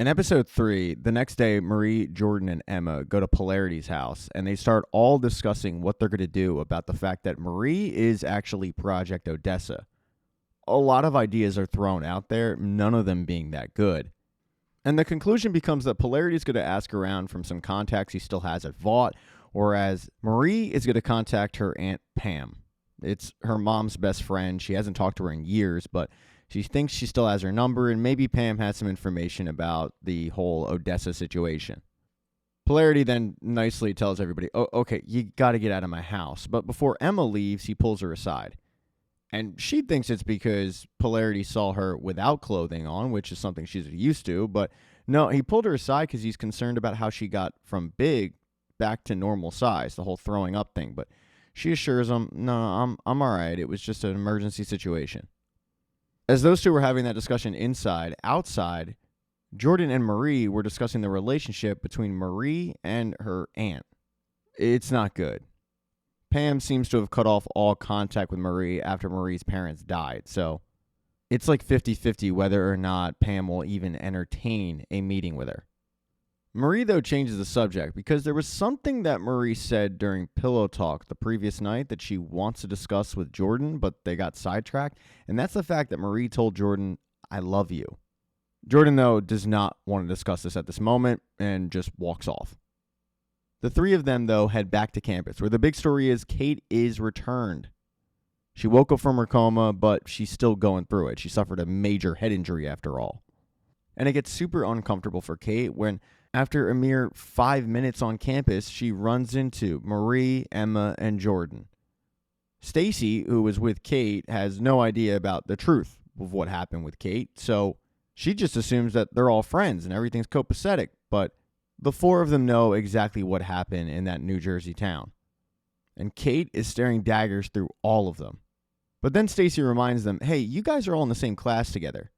In episode 3, the next day, Marie, Jordan, and Emma go to Polarity's house, and they start all discussing what they're going to do about the fact that Marie is actually Project Odessa. A lot of ideas are thrown out there, none of them being that good. And the conclusion becomes that Polarity is going to ask around from some contacts he still has at Vought, whereas Marie is going to contact her Aunt Pam. It's her mom's best friend. She hasn't talked to her in years, but she thinks she still has her number, and maybe Pam has some information about the whole Odessa situation. Polarity then nicely tells everybody, oh, okay, you got to get out of my house. But before Emma leaves, he pulls her aside. And she thinks it's because Polarity saw her without clothing on, which is something she's used to. But no, he pulled her aside because he's concerned about how she got from big back to normal size, the whole throwing up thing. But she assures him, no, I'm all right. It was just an emergency situation. As those two were having that discussion outside, Jordan and Marie were discussing the relationship between Marie and her aunt. It's not good. Pam seems to have cut off all contact with Marie after Marie's parents died, so it's like 50-50 whether or not Pam will even entertain a meeting with her. Marie, though, changes the subject because there was something that Marie said during Pillow Talk the previous night that she wants to discuss with Jordan, but they got sidetracked, and that's the fact that Marie told Jordan, I love you. Jordan, though, does not want to discuss this at this moment and just walks off. The three of them, though, head back to campus, where the big story is Kate is returned. She woke up from her coma, but she's still going through it. She suffered a major head injury after all. And it gets super uncomfortable for Kate when, after a mere 5 minutes on campus, she runs into Marie, Emma, and Jordan. Stacy, who was with Kate, has no idea about the truth of what happened with Kate, so she just assumes that they're all friends and everything's copacetic, but the four of them know exactly what happened in that New Jersey town. And Kate is staring daggers through all of them. But then Stacy reminds them, hey, you guys are all in the same class together.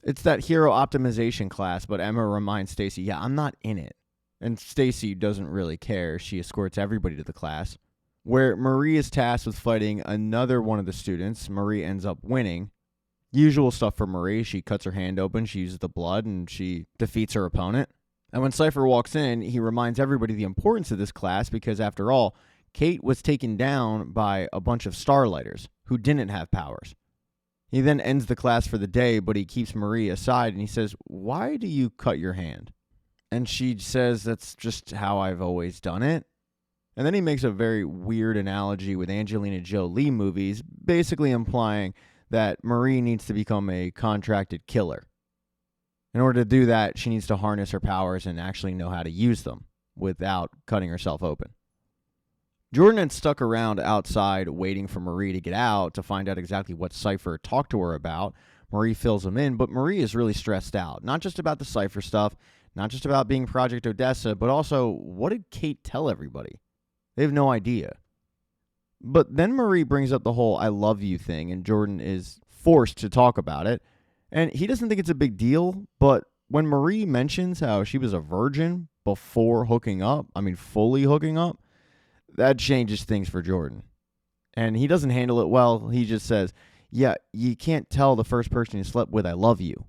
It's that hero optimization class, but Emma reminds Stacy, yeah, I'm not in it. And Stacy doesn't really care. She escorts everybody to the class, where Marie is tasked with fighting another one of the students. Marie ends up winning. Usual stuff for Marie. She cuts her hand open, she uses the blood, and she defeats her opponent. And when Cypher walks in, he reminds everybody the importance of this class because, after all, Kate was taken down by a bunch of Starlighters who didn't have powers. He then ends the class for the day, but he keeps Marie aside and he says, why do you cut your hand? And she says, that's just how I've always done it. And then he makes a very weird analogy with Angelina Jolie movies, basically implying that Marie needs to become a contracted killer. In order to do that, she needs to harness her powers and actually know how to use them without cutting herself open. Jordan had stuck around outside waiting for Marie to get out to find out exactly what Cypher talked to her about. Marie fills him in, but Marie is really stressed out. Not just about the Cypher stuff, not just about being Project Odessa, but also, what did Kate tell everybody? They have no idea. But then Marie brings up the whole I love you thing, and Jordan is forced to talk about it. And he doesn't think it's a big deal, but when Marie mentions how she was a virgin before fully hooking up, that changes things for Jordan. And he doesn't handle it well. He just says, yeah, you can't tell the first person you slept with I love you.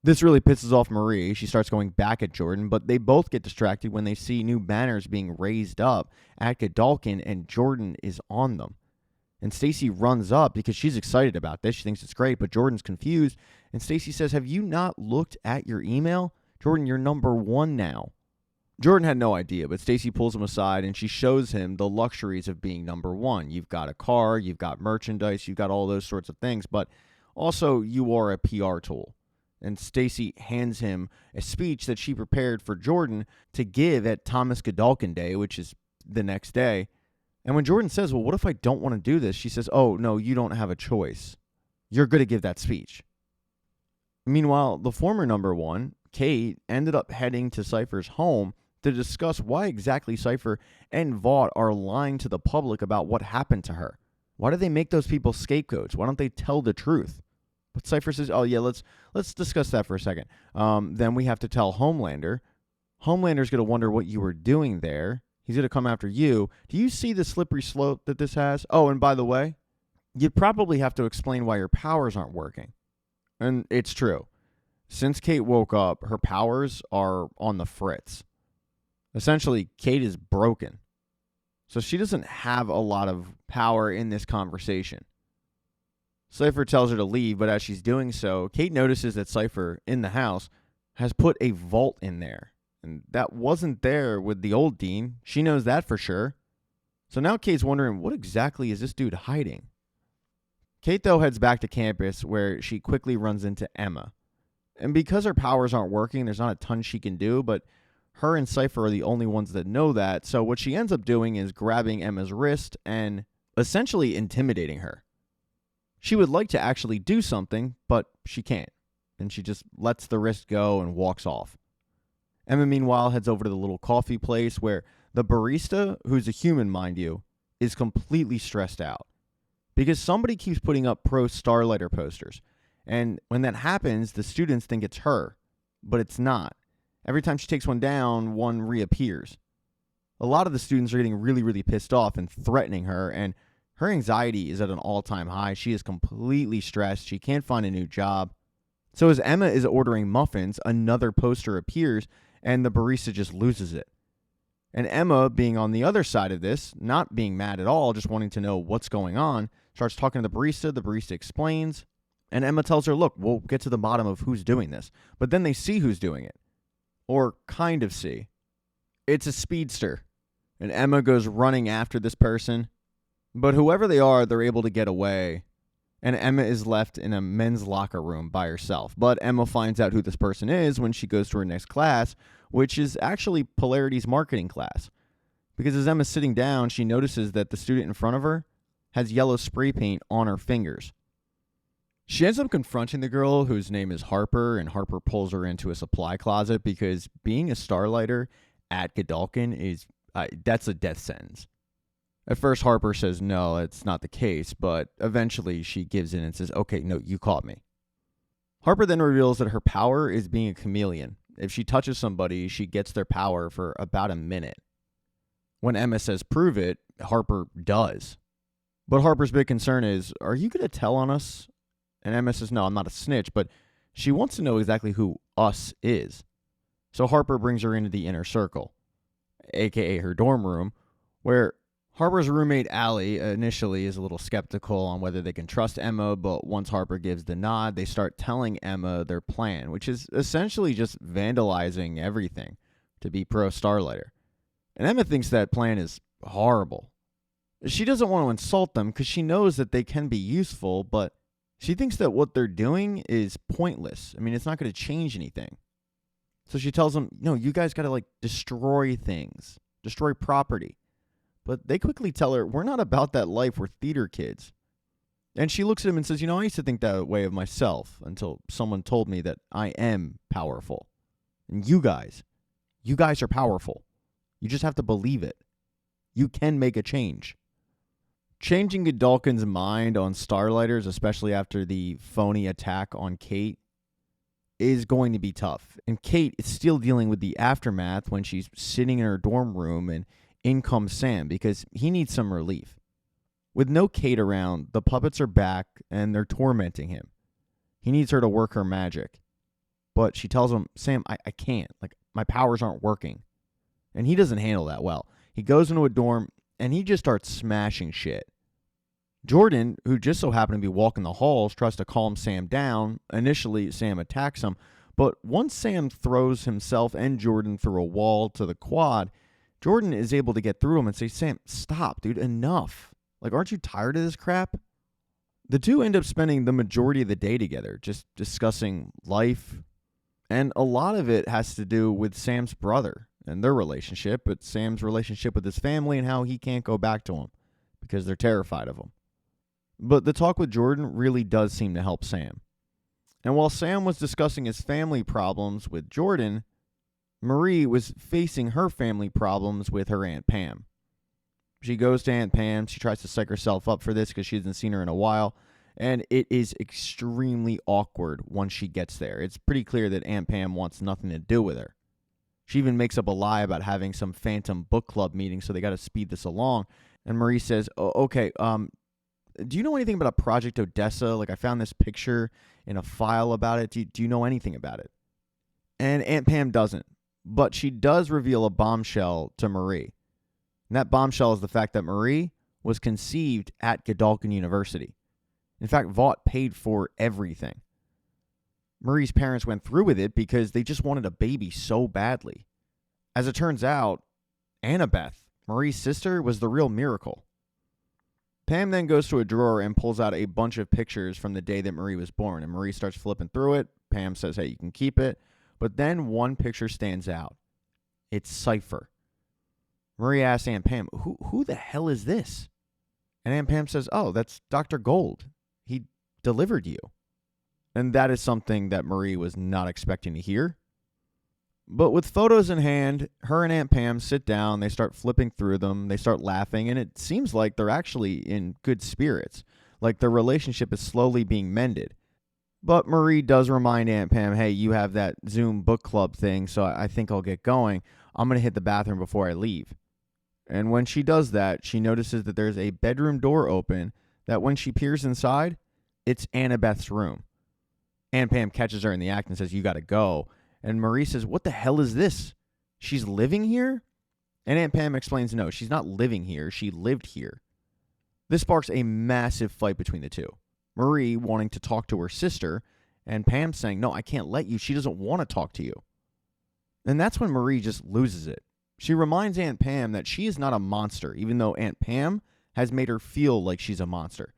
This really pisses off Marie. She starts going back at Jordan, but they both get distracted when they see new banners being raised up at Godalkin, and Jordan is on them. And Stacy runs up because she's excited about this. She thinks it's great, but Jordan's confused. And Stacy says, have you not looked at your email? Jordan, you're number 1 now. Jordan had no idea, but Stacy pulls him aside and she shows him the luxuries of being number 1. You've got a car, you've got merchandise, you've got all those sorts of things, but also you are a PR tool. And Stacy hands him a speech that she prepared for Jordan to give at Thomas Godalkin Day, which is the next day. And when Jordan says, well, what if I don't want to do this? She says, oh, no, you don't have a choice. You're going to give that speech. Meanwhile, the former number 1, Kate, ended up heading to Cypher's home to discuss why exactly Cypher and Vought are lying to the public about what happened to her. Why do they make those people scapegoats? Why don't they tell the truth? But Cypher says, oh, yeah, let's discuss that for a second. Then we have to tell Homelander. Homelander's going to wonder what you were doing there. He's going to come after you. Do you see the slippery slope that this has? Oh, and by the way, you'd probably have to explain why your powers aren't working. And it's true. Since Kate woke up, her powers are on the fritz. Essentially, Kate is broken. So she doesn't have a lot of power in this conversation. Cypher tells her to leave, but as she's doing so, Kate notices that Cypher, in the house, has put a vault in there. And that wasn't there with the old dean. She knows that for sure. So now Kate's wondering, what exactly is this dude hiding? Kate, though, heads back to campus where she quickly runs into Emma. And because her powers aren't working, there's not a ton she can do, but her and Cypher are the only ones that know that. So what she ends up doing is grabbing Emma's wrist and essentially intimidating her. She would like to actually do something, but she can't. And she just lets the wrist go and walks off. Emma, meanwhile, heads over to the little coffee place where the barista, who's a human, mind you, is completely stressed out. Because somebody keeps putting up pro Starlighter posters. And when that happens, the students think it's her. But it's not. Every time she takes one down, one reappears. A lot of the students are getting really, really pissed off and threatening her, and her anxiety is at an all-time high. She is completely stressed. She can't find a new job. So as Emma is ordering muffins, another poster appears, and the barista just loses it. And Emma, being on the other side of this, not being mad at all, just wanting to know what's going on, starts talking to the barista. The barista explains, and Emma tells her, look, we'll get to the bottom of who's doing this. But then they see who's doing it. Or kind of see. It's a speedster. And Emma goes running after this person. But whoever they are, they're able to get away. And Emma is left in a men's locker room by herself. But Emma finds out who this person is when she goes to her next class, which is actually Polarity's marketing class. Because as Emma's sitting down, she notices that the student in front of her has yellow spray paint on her fingers. She ends up confronting the girl whose name is Harper, and Harper pulls her into a supply closet because being a Starlighter at Godalkin is, that's a death sentence. At first, Harper says, no, it's not the case, but eventually she gives in and says, okay, no, you caught me. Harper then reveals that her power is being a chameleon. If she touches somebody, she gets their power for about a minute. When Emma says prove it, Harper does. But Harper's big concern is, are you going to tell on us? And Emma says, no, I'm not a snitch, but she wants to know exactly who us is. So Harper brings her into the inner circle, a.k.a. her dorm room, where Harper's roommate, Allie, initially is a little skeptical on whether they can trust Emma, but once Harper gives the nod, they start telling Emma their plan, which is essentially just vandalizing everything to be pro-Starlighter. And Emma thinks that plan is horrible. She doesn't want to insult them because she knows that they can be useful, but she thinks that what they're doing is pointless. I mean, it's not going to change anything. So she tells them, no, you guys got to destroy things, destroy property. But they quickly tell her, we're not about that life. We're theater kids. And she looks at him and says, I used to think that way of myself until someone told me that I am powerful. And you guys are powerful. You just have to believe it. You can make a change. Changing Godalkin's mind on Starlighters, especially after the phony attack on Kate, is going to be tough. And Kate is still dealing with the aftermath when she's sitting in her dorm room and in comes Sam because he needs some relief. With no Kate around, the puppets are back and they're tormenting him. He needs her to work her magic. But she tells him, Sam, I can't. My powers aren't working. And he doesn't handle that well. He goes into a dorm and he just starts smashing shit. Jordan, who just so happened to be walking the halls, tries to calm Sam down. Initially, Sam attacks him. But once Sam throws himself and Jordan through a wall to the quad, Jordan is able to get through him and say, Sam, stop, dude, enough. Aren't you tired of this crap? The two end up spending the majority of the day together, just discussing life. And a lot of it has to do with Sam's brother and their relationship, but Sam's relationship with his family and how he can't go back to him because they're terrified of him. But the talk with Jordan really does seem to help Sam. And while Sam was discussing his family problems with Jordan, Marie was facing her family problems with her Aunt Pam. She goes to Aunt Pam. She tries to psych herself up for this because she hasn't seen her in a while. And it is extremely awkward once she gets there. It's pretty clear that Aunt Pam wants nothing to do with her. She even makes up a lie about having some phantom book club meeting, so they got to speed this along. And Marie says, okay, do you know anything about Project Odessa? Like, I found this picture in a file about it. Do you know anything about it? And Aunt Pam doesn't, but she does reveal a bombshell to Marie. And that bombshell is the fact that Marie was conceived at Godolphin University. In fact, Vought paid for everything. Marie's parents went through with it because they just wanted a baby so badly. As it turns out, Annabeth, Marie's sister, was the real miracle. Pam then goes to a drawer and pulls out a bunch of pictures from the day that Marie was born, and Marie starts flipping through it. Pam says, hey, you can keep it. But then one picture stands out. It's Cypher. Marie asks Aunt Pam, who the hell is this? And Aunt Pam says, oh, that's Dr. Gold. He delivered you. And that is something that Marie was not expecting to hear. But with photos in hand, her and Aunt Pam sit down, they start flipping through them, they start laughing, and it seems like they're actually in good spirits, like their relationship is slowly being mended. But Marie does remind Aunt Pam, hey, you have that Zoom book club thing, so I think I'll get going. I'm going to hit the bathroom before I leave. And when she does that, she notices that there's a bedroom door open that when she peers inside, it's Annabeth's room. Aunt Pam catches her in the act and says, you got to go. And Marie says, what the hell is this? She's living here? And Aunt Pam explains, no, she's not living here. She lived here. This sparks a massive fight between the two. Marie wanting to talk to her sister, and Pam saying, no, I can't let you. She doesn't want to talk to you. And that's when Marie just loses it. She reminds Aunt Pam that she is not a monster, even though Aunt Pam has made her feel like she's a monster.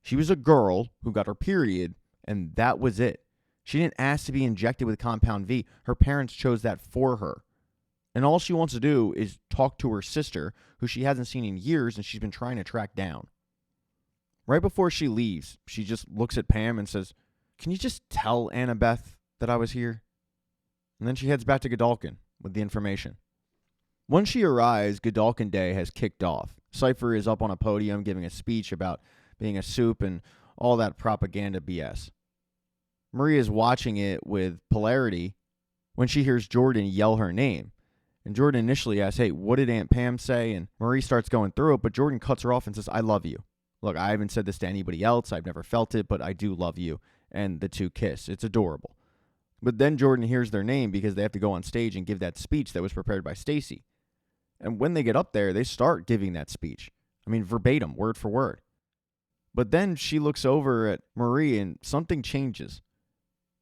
She was a girl who got her period, and that was it. She didn't ask to be injected with Compound V. Her parents chose that for her. And all she wants to do is talk to her sister, who she hasn't seen in years and she's been trying to track down. Right before she leaves, she just looks at Pam and says, can you just tell Annabeth that I was here? And then she heads back to Godolphin with the information. Once she arrives, Godolphin Day has kicked off. Cypher is up on a podium giving a speech about being a soup and all that propaganda BS. Marie is watching it with polarity when she hears Jordan yell her name. And Jordan initially asks, hey, what did Aunt Pam say? And Marie starts going through it, but Jordan cuts her off and says, I love you. Look, I haven't said this to anybody else. I've never felt it, but I do love you. And the two kiss. It's adorable. But then Jordan hears their name because they have to go on stage and give that speech that was prepared by Stacy. And when they get up there, they start giving that speech. I mean, verbatim, word for word. But then she looks over at Marie and something changes.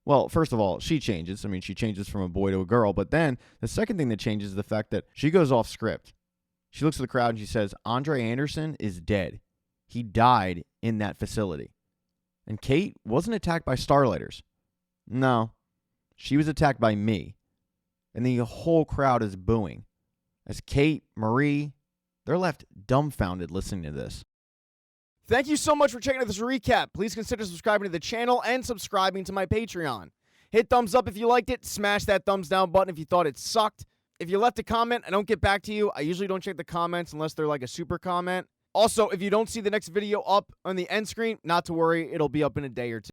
Well, first of all, she changes. I mean, she changes from a boy to a girl. But then the second thing that changes is the fact that she goes off script. She looks at the crowd and she says, Andre Anderson is dead. He died in that facility. And Kate wasn't attacked by Starlighters. No, she was attacked by me. And the whole crowd is booing. As Kate, Marie, they're left dumbfounded listening to this. Thank you so much for checking out this recap. Please consider subscribing to the channel and subscribing to my Patreon. Hit thumbs up if you liked it. Smash that thumbs down button if you thought it sucked. If you left a comment, I don't get back to you. I usually don't check the comments unless they're like a super comment. Also, if you don't see the next video up on the end screen, not to worry. It'll be up in a day or two.